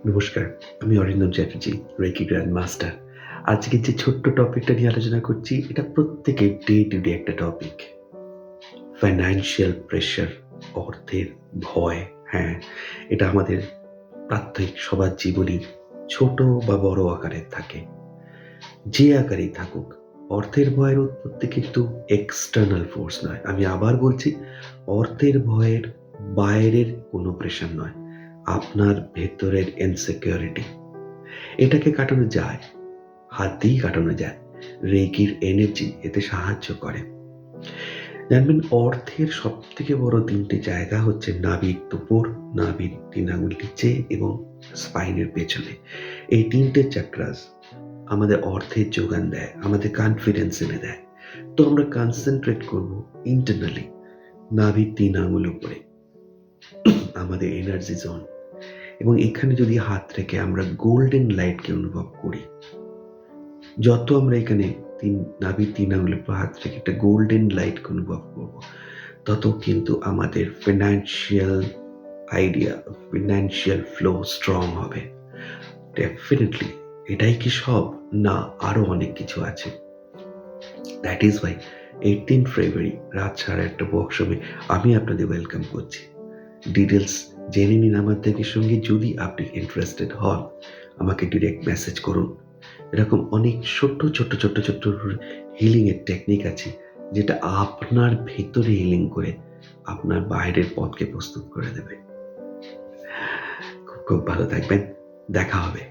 নমস্কার, আমি Arindam Chatterjee, reiki grand master. আজকে যে ছোট্ট টপিকটা নিয়ে আলোচনা করছি, এটা প্রত্যেকের ডে টু ডে একটা টপিক। ফাইন্যান্সিয়াল প্রেশার, অর্থের ভয়। হ্যাঁ, এটা আমাদের প্রাত্যহিক সবার জীবনেই ছোট বা বড় আকারের থাকে। যে আকারেই থাকুক, অর্থের ভয়ের উৎপত্তি কিন্তু এক্সটার্নাল ফোর্স নয়। আমি আবার বলছি, অর্থের ভয়ের বাইরের কোনো প্রেশার নয়, আপনার ভেতরের ইনসিকিউরিটি। এটাকে কাটানো যায়, হাত দিয়েই কাটানো যায়। রেকির এনার্জি এতে সাহায্য করে। জানবেন, অর্থের সবথেকে বড় ৩টে জায়গা হচ্ছে নাভির উপর, নাভির ৩ আঙুল নিচে এবং স্পাইনের পেছনে। এই ৩টে চ্যাক্রাস আমাদের অর্থের যোগান দেয়, আমাদের কনফিডেন্স এনে দেয়। তো আমরা কনসেন্ট্রেট করব ইন্টারনালি নাভির ৩ আঙুল উপরে, আমাদের এনার্জি জোন। এবং এখানে যদি হাত রেখে আমরা গোল্ডেন লাইটকে অনুভব করি, যত আমরা এখানে নাভির ৩ আঙুলের উপর হাত রেখে একটা গোল্ডেন লাইটকে অনুভব করব, তত কিন্তু আমাদের financial idea, financial flow strong হবে। ডেফিনেটলি এটাই কি সব? না, আরো অনেক কিছু আছে। দ্যাট ইজ ওয়াই 18 ফেব্রুয়ারি রাত 1:30 ওয়ার্কশপে আমি আপনাদের ওয়েলকাম করছি। ডিটেলস জেনে নিন আমার থেকে সঙ্গে। যদি আপনি ইন্টারেস্টেড হন, আমাকে ডিরেক্ট মেসেজ করুন। এরকম অনেক ছোট্ট হিলিংয়ের টেকনিক আছে, যেটা আপনার ভেতরে হিলিং করে আপনার বাইরের পথকে প্রস্তুত করে দেবে। খুব খুব ভালো থাকবেন, দেখা হবে।